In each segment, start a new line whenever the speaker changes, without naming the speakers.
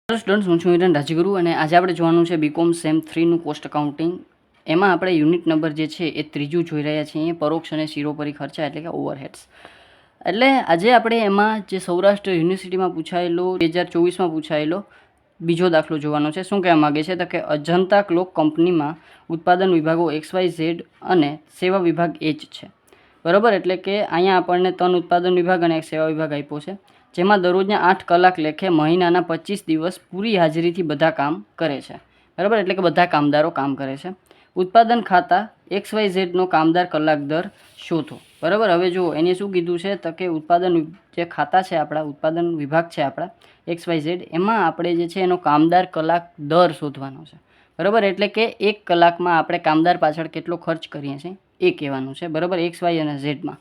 Students, હું છું હિરેન રાજગુરુ અને આજે આપણે જોવાનું છે બીકોમ સેમ 3નું કોસ્ટ એકાઉન્ટિંગ. એમાં આપણે યુનિટ નંબર જે છે એ ત્રીજું જોઈ રહ્યા છીએ, પરોક્ષ અને શિરોપરી ખર્ચા એટલે કે ઓવરહેડ્સ. એટલે આજે આપણે એમાં જે સૌરાષ્ટ્ર યુનિવર્સિટીમાં પૂછાયેલો 2024માં પૂછાયેલો બીજો દાખલો જોવાનો છે. શું કહેવા માગે છે તો કે અજંતા ક્લોક કંપનીમાં ઉત્પાદન વિભાગો XYZ અને સેવા વિભાગ H છે. બરાબર, એટલે કે અહીંયા આપણને 3 ઉત્પાદન વિભાગ અને 1 સેવા વિભાગ આપ્યો છે, જેમાં દરરોજના 8 કલાક લેખે મહિનાના 25 દિવસ પૂરી હાજરીથી બધા કામ કરે છે. બરાબર, એટલે કે બધા કામદારો કામ કરે છે. ઉત્પાદન ખાતા XYZનો કામદાર કલાક દર શોધો. બરાબર, હવે જો એને શું કીધું છે તો કે ઉત્પાદન જે ખાતા છે આપણા, ઉત્પાદન વિભાગ છે આપણા XYZ, એમાં આપણે જે છે એનો કામદાર કલાક દર શોધવાનો છે. બરાબર, એટલે કે 1 કલાકમાં આપણે કામદાર પાછળ કેટલો ખર્ચ કરીએ છીએ એ કહેવાનું છે. બરાબર, XY અને Zમાં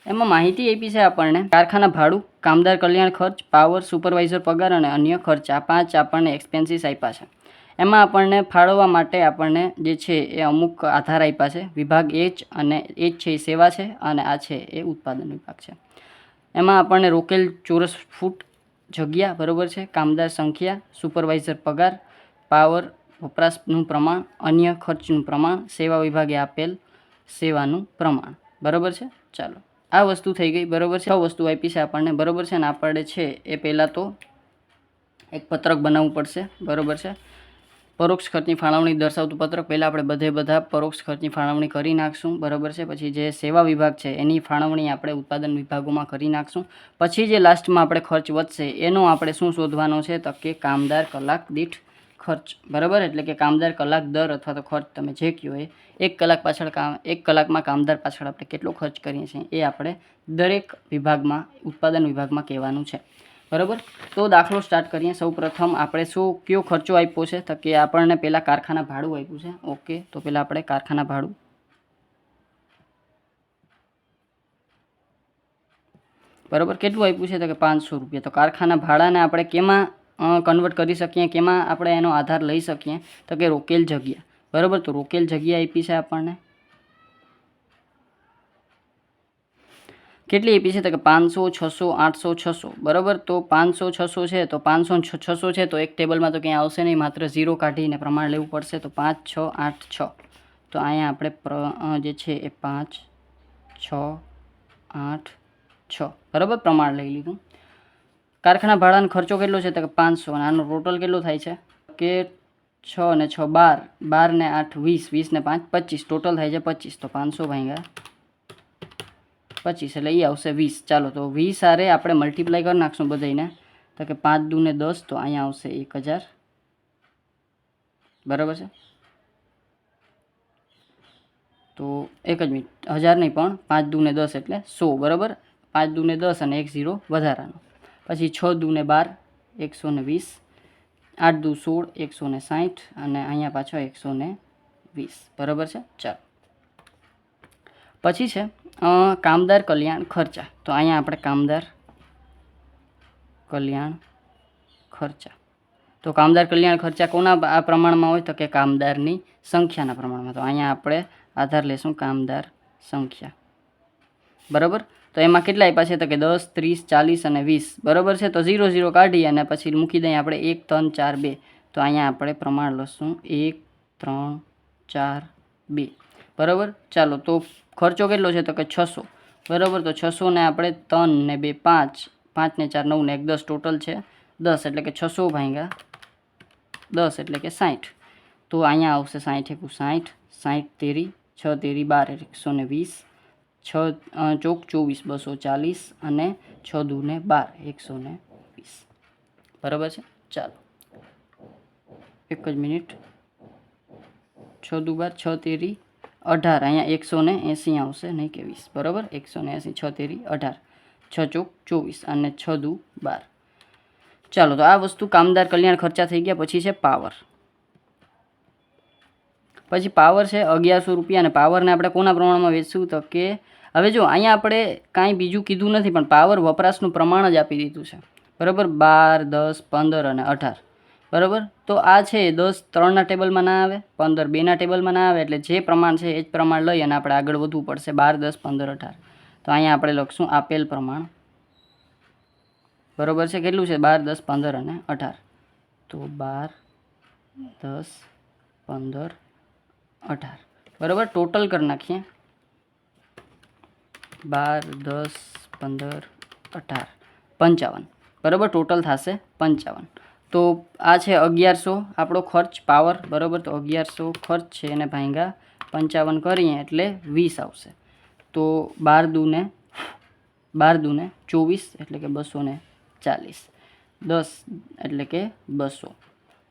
એમાં માહિતી આપી છે આપણને કારખાના ભાડું, કામદાર કલ્યાણ ખર્ચ, પાવર, સુપરવાઇઝર પગાર અને અન્ય ખર્ચ. આ 5 આપણને એક્સપેન્સીસ આપ્યા છે. એમાં આપણને ફાળવવા માટે આપણને જે છે એ અમુક આધાર આપ્યા છે. વિભાગ H અને H છે એ સેવા છે અને આ છે એ ઉત્પાદન વિભાગ છે. એમાં આપણને રોકેલ ચોરસ ફૂટ જગ્યા, બરાબર છે, કામદાર સંખ્યા, સુપરવાઇઝર પગાર, પાવર વપરાશનું પ્રમાણ, અન્ય ખર્ચનું પ્રમાણ, સેવા વિભાગે આપેલ સેવાનું પ્રમાણ. બરાબર છે. ચાલો, આ વસ્તુ થઈ ગઈ. બરાબર છે, 6 વસ્તુ આપી છે આપણને. બરાબર છે, અને આપણે છે એ પહેલાં તો એક પત્રક બનાવવું પડશે. બરાબર છે, પરોક્ષ ખર્ચની ફાળવણી દર્શાવતું પત્રક. પહેલાં આપણે બધા પરોક્ષ ખર્ચની ફાળવણી કરી નાખશું. બરાબર છે, પછી જે સેવા વિભાગ છે એની ફાળવણી આપણે ઉત્પાદન વિભાગોમાં કરી નાખશું. પછી જે લાસ્ટમાં આપણે ખર્ચ વધશે એનો આપણે શું શોધવાનો છે તો કે કામદાર કલાક દીઠ ખર્ચ. બરાબર, એટલે કે કામદાર કલાક દર અથવા તો ખર્ચ તમે જે કહો એ 1 કલાક પાછળ 1 કલાકમાં કામદાર પાછળ આપણે કેટલો ખર્ચ કરીએ છીએ એ આપણે દરેક વિભાગમાં, ઉત્પાદન વિભાગમાં કહેવાનું છે. બરાબર, તો દાખલો સ્ટાર્ટ કરીએ. સૌ પ્રથમ આપણે કયો ખર્ચો આપ્યો છે તો કે આપણને પહેલાં કારખાના ભાડું આપ્યું છે. ઓકે, તો પહેલાં આપણે કારખાના ભાડું. બરાબર, કેટલું આપ્યું છે તો કે 500 રૂપિયા. તો કારખાના ભાડાને આપણે કેમાં કન્વર્ટ કરી શકીએ, કેમાં આપણે એનો આધાર લઈ શકીએ તો કે રોકેલ જગ્યા. બરાબર, તો રોકેલ જગ્યા આપી છે આપણને. કેટલી આપી છે તો કે 500, 600, 800, 600. બરાબર, તો 500, 600 છે તો 500, 600 છે તો એક ટેબલમાં તો ક્યાંય આવશે નહીં, માત્ર 0 કાઢીને પ્રમાણ લેવું પડશે. તો 5, 6, 8, 6. તો અહીંયા આપણે જે છે એ 5, 6, 8, 6 બરાબર પ્રમાણ લઈ લીધું. કારખાના ભાડાનો ખર્ચો કેટલો છે તો કે 500, અને આનો ટોટલ કેટલો થાય છે કે 6 અને 6 12, 12 ને 8 20, 20 ને 5 25, ટોટલ થાય છે 25. તો 500 ભાગ્યા 25 એટલે એ આવશે 20. ચાલો, તો 20 સારે આપણે મલ્ટીપ્લાય કરી નાખશું બધાને. તો કે 5 દુ ને 10, તો અહીંયા આવશે 1000. બરાબર છે, તો એક જ મિનિટ, 1000 નહીં પણ 5 દુ ને 10 એટલે 100. બરાબર, 5 દુ ને 10 અને 1 0 વધારાનો. પછી 6 દુ ને 12, 120, 8 દુ 16, 160 અને અહીંયા પાછો 120. બરાબર છે. ચાલો, પછી છે કામદાર કલ્યાણ ખર્ચા. તો અહીંયા આપણે કામદાર કલ્યાણ ખર્ચા. તો કામદાર કલ્યાણ ખર્ચા કોના આ પ્રમાણમાં હોય તો કે કામદારની સંખ્યાના પ્રમાણમાં. તો અહીંયા આપણે આધાર લેશું કામદાર સંખ્યા. બરાબર, તો એમાં કેટલા આપ્યા છે તો કે 10, 30, 40 અને 20. બરાબર છે, તો 0 0 કાઢી અને પછી મૂકી દઈએ આપણે 1, 3, 4, 2. તો અહીંયા આપણે પ્રમાણ લખશું 1, 3, 4, 2. બરાબર, ચાલો, તો ખર્ચો કેટલો છે તો કે 600. બરાબર, તો 600 ને આપણે 3 ને 2 5, 5 ને 4 9 ને 1 10, ટોટલ છે 10. એટલે કે 600 ભાગ્યા 10 એટલે કે 60. તો અહીંયા આવશે 60 × 60, 60 તેરી 6 તેરી 12, 120, 6 ચોક 24, 240 અને 6 દુ ને 12, 120. બરાબર છે. ચાલો, એક જ મિનિટ. 6 દુ 12, 6 તેરી 18, અહીંયા 180 આવશે, નહીં કે 20. બરાબર, 180, 6 તેરી 18, 6 ચોક 24 અને 6 દુ 12. ચાલો, તો આ વસ્તુ કામદાર કલ્યાણ ખર્ચા થઈ ગયા. પછી છે પાવર. પછી પાવર છે 1100 રૂપિયા, અને પાવરને આપણે કોના પ્રમાણમાં વેચશું તો કે હવે જો અહીંયા આપણે કાંઈ બીજું કીધું નથી, પણ પાવર વપરાશનું પ્રમાણ જ આપી દીધું છે. બરાબર, 12, 10, 15 અને 18. બરાબર, તો આ છે 10 3ના ટેબલમાં ના આવે, 15 2ના ટેબલમાં ના આવે, એટલે જે પ્રમાણ છે એ જ પ્રમાણ લઈ અને આપણે આગળ વધવું પડશે. 12, 10, 15, 18. તો અહીંયા આપણે લખશું આપેલ પ્રમાણ. બરાબર છે. કેટલું છે? 12, 10, 15 અને 18. તો 12, 10, 15, 18. બરાબર. ટોટલ કરી નાખીએ. 12, 10, 15, 18, 55. બરાબર. ટોટલ થશે 55. તો આ છે 1100 આપણો ખર્ચ પાવર. બરાબર. તો 1100 ખર્ચ છે એને ભાંગ્યા 55 કરીએ એટલે 20 આવશે. તો 12 દૂને 24 એટલે કે 240. 10 એટલે કે 200.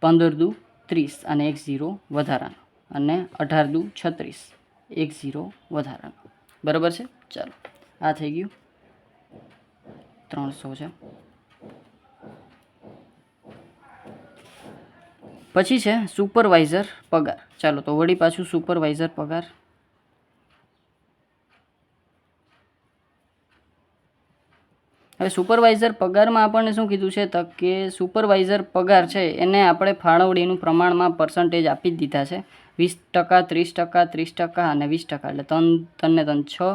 15 દુ 30 અને 1 0 વધારાનો. અને 18 દુ 36, 1 0 વધારાનો. બરાબર છે. ચાલો, આ થઈ ગયું 300 છે. પછી છે સુપરવાઇઝર પગાર. ચાલો તો વળી પાછું સુપરવાઇઝર પગાર. હવે સુપરવાઇઝર પગારમાં આપણને શું કીધું છે? તો કે સુપરવાઇઝર પગાર છે એને આપણે ફાળવણીનું પ્રમાણમાં પર્સન્ટેજ આપી જ દીધા છે. 20%, 30%, 30% અને 20%. એટલે 3 ને 6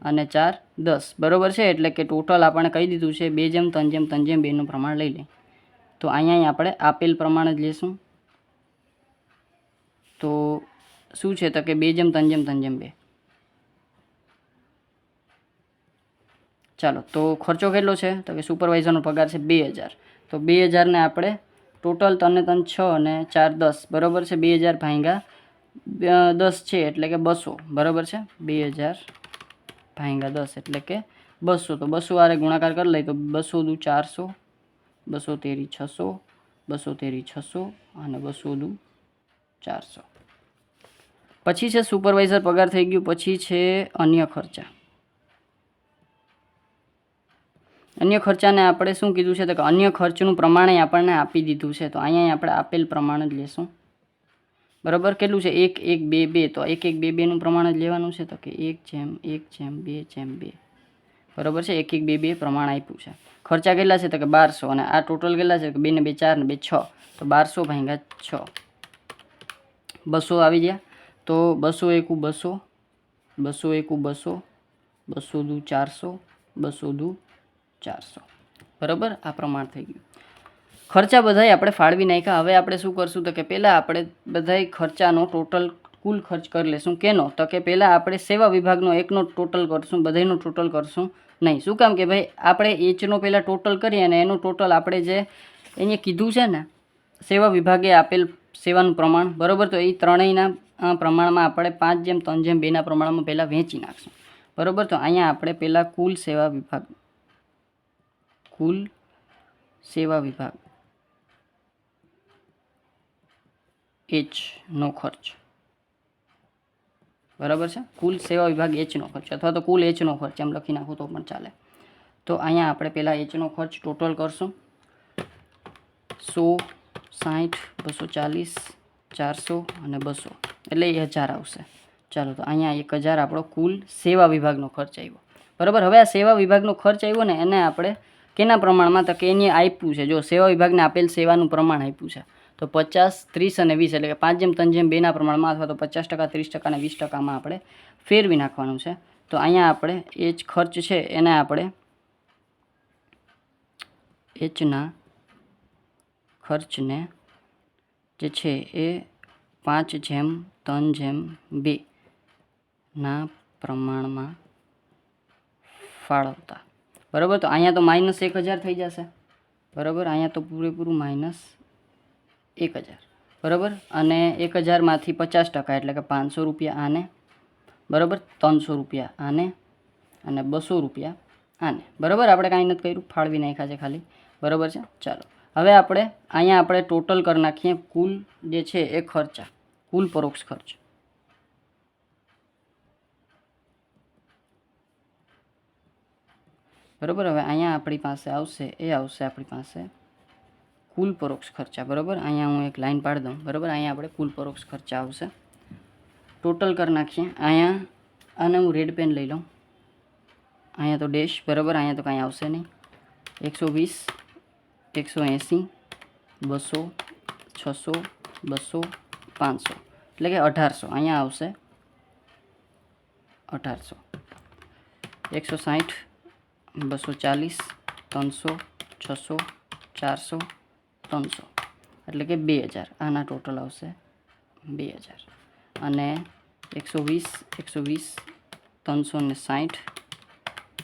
અને 4 10. બરાબર છે. એટલે કે ટોટલ આપણે કહી દીધું છે 2:3:3:2નું પ્રમાણ લઈ લઈએ. તો અહીંયા આપણે આપેલ પ્રમાણ જ લેશું. તો શું છે? તો કે 2:3:3:2. ચાલો તો ખર્ચો કેટલો છે? તો કે સુપરવાઇઝરનો પગાર છે 2000. તો 2000 ને આપણે ટોટલ 3 ને 3 6 અને 4 10. બરાબર છે. 2000 ભાંગ્યા 10 છે એટલે કે 200. બરાબર છે. 2000 ભાંગ્યા 10 એટલે કે 200. તો 200 વારે ગુણાકાર કરી લઈએ તો 200 દુ 400, 200 તેરી 600, 200 તેરી 600 અને 200 દુ 400. પછી છે સુપરવાઇઝર પગાર થઈ ગયું. પછી છે અન્ય ખર્ચા. અન્ય ખર્ચાને આપણે શું કીધું છે? તો કે અન્ય ખર્ચનું પ્રમાણે આપણને આપી દીધું છે. તો અહીંયા આપણે આપેલ પ્રમાણ જ લેશું. બરાબર. કેટલું છે? 1 1 2 2. તો 1 1 2 2નું પ્રમાણ જ લેવાનું છે. તો કે 1:1:2:2. બરાબર છે. 1 1 2 2 પ્રમાણ આપ્યું છે. ખર્ચા કેટલા છે? તો કે 1200. અને આ ટોટલ કેટલા છે? 2 ને 2 4 ને 2 6. તો 1200 ભાંગ્યા 6. 200 આવી ગયા. તો 200 એકુ 200, 200 એકુ 200, 200 દુ 400, 200 દુ 400. બરાબર. આ પ્રમાણ થઈ ગયું. ખર્ચા બધાય આપણે ફાળવી નાખ્યા. હવે આપણે શું કરશું? તો કે પહેલાં આપણે બધાય ખર્ચાનો ટોટલ કુલ ખર્ચ કરી લેશું. કેનો? તો કે પહેલાં આપણે સેવા વિભાગનો એકનો ટોટલ કરશું, બધાયનું ટોટલ કરશું નહીં. શું કામ? કે ભાઈ આપણે એચનો પહેલાં ટોટલ કરીએ અને એનું ટોટલ આપણે જે અહીંયા કીધું છે ને સેવા વિભાગે આપેલ સેવાનું પ્રમાણ. બરાબર. તો એ ત્રણેયના પ્રમાણમાં આપણે 5:3:2ના પ્રમાણમાં પહેલાં વહેંચી નાખશું. બરાબર. તો અહીંયા આપણે પહેલાં કુલ સેવા વિભાગ એચનો ખર્ચ. બરાબર છે. કુલ સેવા વિભાગ એચનો ખર્ચ અથવા તો કુલ એચનો ખર્ચ એમ લખી નાખું તો પણ ચાલે. તો અહીંયા આપણે પહેલાં એચનો ખર્ચ ટોટલ કરશું. 100, 60, 240, 400 અને 200 એટલે 1000 આવશે. ચાલો તો અહીંયા 1000 આપણો કુલ સેવા વિભાગનો ખર્ચ આવ્યો. બરાબર. હવે આ સેવા વિભાગનો ખર્ચ આવ્યો ને એને આપણે કેના પ્રમાણમાં? તો કે એને આપ્યું છે. જો સેવા વિભાગને આપેલ સેવાનું પ્રમાણ આપ્યું છે. તો 50, 30 અને 20 એટલે કે 5:3:2ના પ્રમાણમાં અથવા તો 50%, 30% અને 20%માં આપણે ફેરવી નાખવાનું છે. તો અહીંયા આપણે એ જ ખર્ચ છે એને આપણે એચના ખર્ચને જે છે એ 5:3:2ના પ્રમાણમાં ફાળવતા. બરાબર. તો અહીંયા તો -1000 થઈ જશે. બરાબર. અહીંયા તો પૂરેપૂરું -1000. બરાબર. અને 1000માંથી 50% એટલે કે 500 રૂપિયા આને. બરાબર. 300 રૂપિયા આને અને 200 રૂપિયા આને. બરાબર. આપણે કાંઈ નથી કર્યું, ફાળવી નાખ્યા છે ખાલી. બરાબર છે. ચાલો હવે અહીંયા આપણે ટોટલ કરી નાખીએ કુલ જે છે એ ખર્ચા, કુલ પરોક્ષ ખર્ચ. બરાબર. હવે અહીંયા આપણી પાસે આવશે આપણી પાસે કુલ પરોક્ષ ખર્ચા. બરાબર. અહીંયા હું એક લાઈન પાડી દઉં. બરાબર. અહીંયા આપણે કુલ પરોક્ષ ખર્ચા આવશે. ટોટલ કરી નાખીએ. અહીંયા આને હું રેડ પેન લઈ લઉં. અહીંયા તો ડેશ. બરાબર. અહીંયા તો કાંઈ આવશે નહીં. 120, 180, 200, 600, 200, 500 એટલે કે 1800. અહીંયા આવશે 1800, 160, 240, 300, 600 400 300 એટલે કે 2000 આના ટોટલ આવશે 2000 અને 120 120 360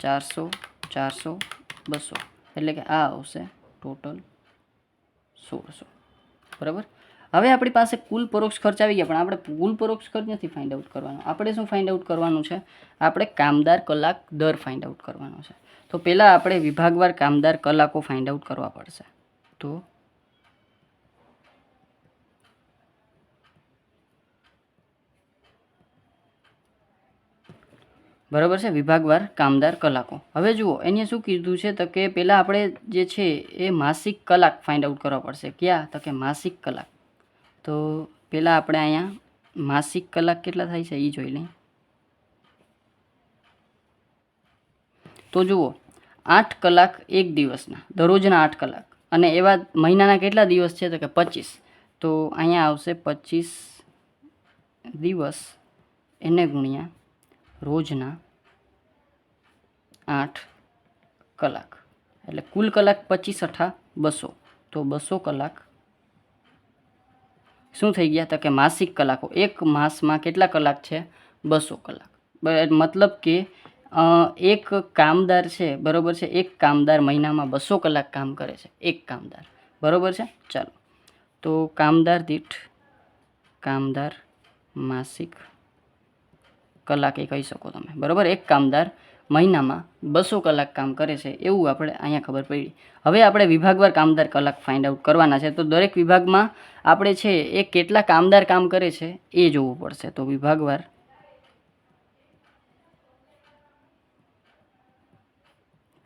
400 400 200 એટલે કે આ આવશે ટોટલ 1600 બરાબર. હવે આપણી પાસે કુલ પરોક્ષ ખર્ચ આવી ગયા, પણ આપણે કુલ પરોક્ષ ખર્ચ નથી ફાઇન્ડ આઉટ કરવાનો. આપણે શું ફાઇન્ડ આઉટ કરવાનું છે? આપણે કામદાર કલાક દર ફાઇન્ડ આઉટ કરવાનો છે. તો પહેલાં આપણે વિભાગવાર કામદાર કલાકો ફાઇન્ડ આઉટ કરવા પડશે. તો બરાબર છે, વિભાગવાર કામદાર કલાકો. હવે જુઓ એને શું કીધું છે, તો કે પહેલાં આપણે જે છે એ માસિક કલાક ફાઇન્ડ આઉટ કરવા પડશે. ક્યાં? તો કે માસિક કલાક. તો પહેલાં આપણે અહીંયા માસિક કલાક કેટલા થાય છે એ જોઈ લઈએ. તો જુઓ 8 કલાક એક દિવસના, દરરોજના 8 કલાક, અને એવા મહિનાના કેટલા દિવસ છે? તો કે 25. તો અહીંયા આવશે 25 દિવસ એને ગુણ્યા રોજના 8 કલાક એટલે કુલ કલાક 25 × 200. તો 200 કલાક શું થઈ ગયા? તો કે માસિક કલાકો. એક માસમાં કેટલા કલાક છે? 200 કલાક. મતલબ કે એક કામદાર છે, બરાબર છે, એક કામદાર મહિનામાં 200 કલાક કામ કરે છે, એક કામદાર, બરાબર છે. ચાલો, તો કામદાર દીઠ કામદાર માસિક કલાક એ કહી શકો તમે, બરાબર. એક કામદાર મહિનામાં 200 કલાક કામ કરે છે એવું આપણે અહીંયા ખબર પડી. હવે આપણે વિભાગવાર કામદાર કલાક ફાઇન્ડ આઉટ કરવાના છે. તો દરેક વિભાગમાં આપણે છે એ કેટલા કામદાર કામ કરે છે એ જોવું પડશે. તો વિભાગવાર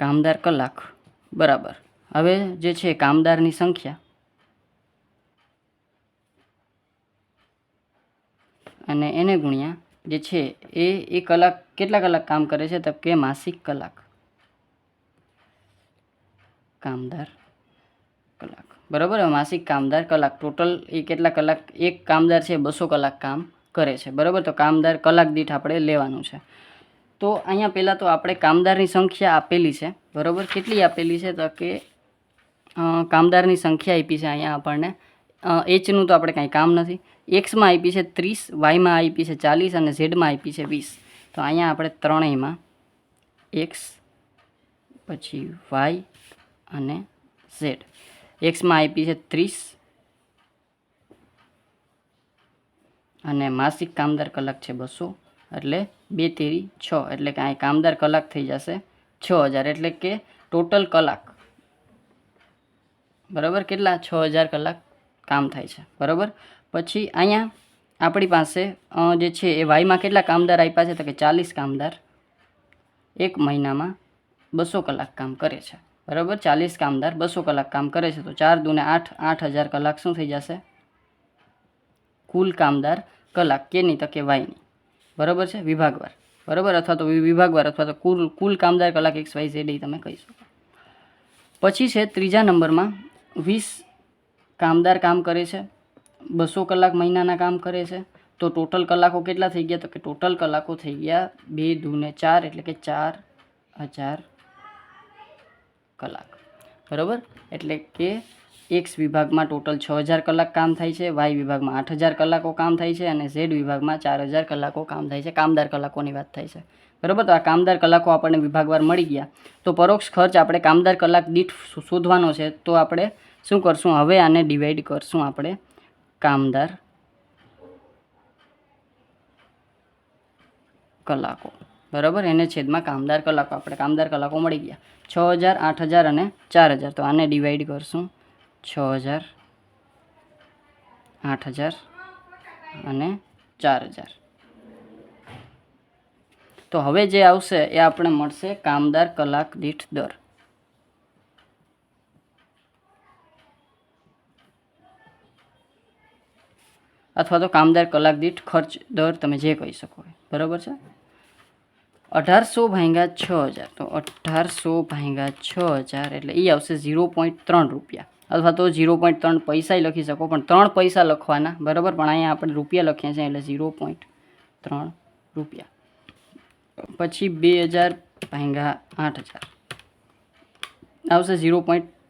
કામદાર કલાક બરાબર. હવે જે છે કામદારની સંખ્યા અને એને ગુણ્યા જે છે એ કલાક કેટલા કલાક કામ કરે છે? તો કે માસિક કલાક કામદાર કલાક, બરાબર. માસિક કામદાર કલાક ટોટલ એ કેટલા કલાક? એક કામદાર છે 200 કલાક કામ કરે છે, બરાબર. તો કામદાર કલાક દીઠ આપણે લેવાનું છે. તો અહીંયા પહેલાં તો આપણે કામદારની સંખ્યા આપેલી છે, બરાબર. કેટલી આપેલી છે? તો કે કામદારની સંખ્યા આપી છે અહીંયા આપણને. એચનું તો આપણે કાંઈ કામ નથી. એક્સમાં આપી છે 30, વાયમાં આપી છે 40 અને ઝેડમાં આપી છે 20. તો અહીંયા આપણે ત્રણેયમાં એક્સ, પછી વાય અને ઝેડ. એક્સમાં આપી છે 30 અને માસિક કામદાર કલાક છે 200 એટલે 2 તેરી 6 એટલે કે અહીં કામદાર કલાક થઈ જશે 6000 એટલે કે ટોટલ કલાક, બરાબર, કેટલા? 6000 કલાક કામ થાય છે, બરાબર. પછી અહીંયા આપણી પાસે જે છે એ વાયમાં કેટલા કામદાર આપ્યા છે? તો કે 40 કામદાર એક મહિનામાં 200 કલાક કામ કરે છે, બરાબર. 40 કામદાર 200 કલાક કામ કરે છે. તો 4 દૂને 8, 8000 કલાક શું થઈ જશે? કુલ કામદાર કલાક કેની? તો કે વાયની, બરાબર છે, વિભાગવાર, બરાબર. અથવા તો વિભાગવાર અથવા તો કુલ કામદાર કલાક XYZ તમે કહી શકો. પછી છે ત્રીજા નંબરમાં 20 કામદાર કામ કરે છે, 200 કલાક મહિનાના કામ કરે છે. તો ટોટલ કલાકો કેટલા થઈ ગયા? તો કે ટોટલ કલાકો થઈ ગયા 2 દૂને 4 એટલે કે 4000 કલાક, બરાબર. એટલે કે એક્સ વિભાગમાં ટોટલ 6000 કલાક કામ થાય છે, વાય વિભાગમાં 8000 કલાકો કામ થાય છે અને ઝેડ વિભાગમાં 4000 કલાકો કામ થાય છે. કામદાર કલાકોની વાત થાય છે, બરાબર. તો આ કામદાર કલાકો આપણને વિભાગવાર મળી ગયા. તો પરોક્ષ ખર્ચ આપણે કામદાર કલાક દીઠ શોધવાનો છે. તો આપણે શું કરશું? હવે આને ડિવાઈડ કરશું આપણે કામદાર કલાકો, બરાબર. એને છેદમાં કામદાર કલાકો. આપણે કામદાર કલાકો મળી ગયા 6000, 8000 અને 4000. તો આને ડિવાઈડ કરશું 6000, 8000 અને 4000. તો હવે જે આવશે એ આપણે મળશે કામદાર કલાક દીઠ દર. અથવા તો કામદાર કલાક દીઠ ખર્ચ દર તમે જે કહી શકો, બરાબર છે. 1800 ભાગ્યા 6000. તો 1800 ભાગ્યા 6000 એટલે એ આવશે 0.3 રૂપિયા, અથવા તો 0.3 પૈસા લખી શકો, પણ 3 પૈસા લખવાના, બરાબર. પણ અહીંયા આપણે રૂપિયા લખીએ છીએ એટલે 0.3 રૂપિયા. પછી 2000 ભાગ્યા 8000 આવશે 0.3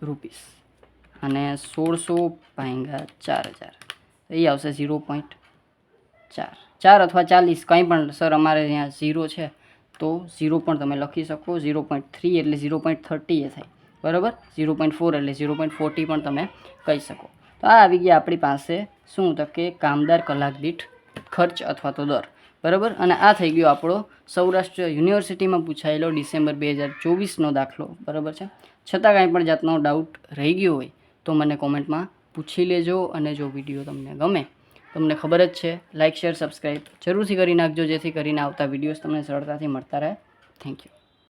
રૂપીસ અને 1600/4000 એ આવશે 0.4 અથવા 40 કંઈ પણ સર અમારે ત્યાં 0 છે તો 0 પણ તમે લખી શકો. 0.3 એટલે 0.30 એ થાય બરાબર. 0.4 એટલે 0.40 પણ તમે કહી શકો. તો આ આવી ગયા આપણી પાસે શું તો કે કામદાર કલાક દીઠ ખર્ચ અથવા તો દર બરાબર. અને આ થઈ ગયો આપણો સૌરાષ્ટ્ર યુનિવર્સિટીમાં પૂછાયેલો ડિસેમ્બર 2024નો દાખલો બરાબર છે. છતાં કાંઈ પણ જાતનો ડાઉટ રહી ગયો હોય તો મને કોમેન્ટમાં પૂછી લેજો. અને જો વિડીયો તમને ગમે, તમને ખબર જ છે, લાઇક શેર સબસ્ક્રાઈબ જરૂરથી કરી નાખજો જેથી કરીને આવતા વિડીયોઝ તમને સરળતાથી મળતા રહે. Thank you.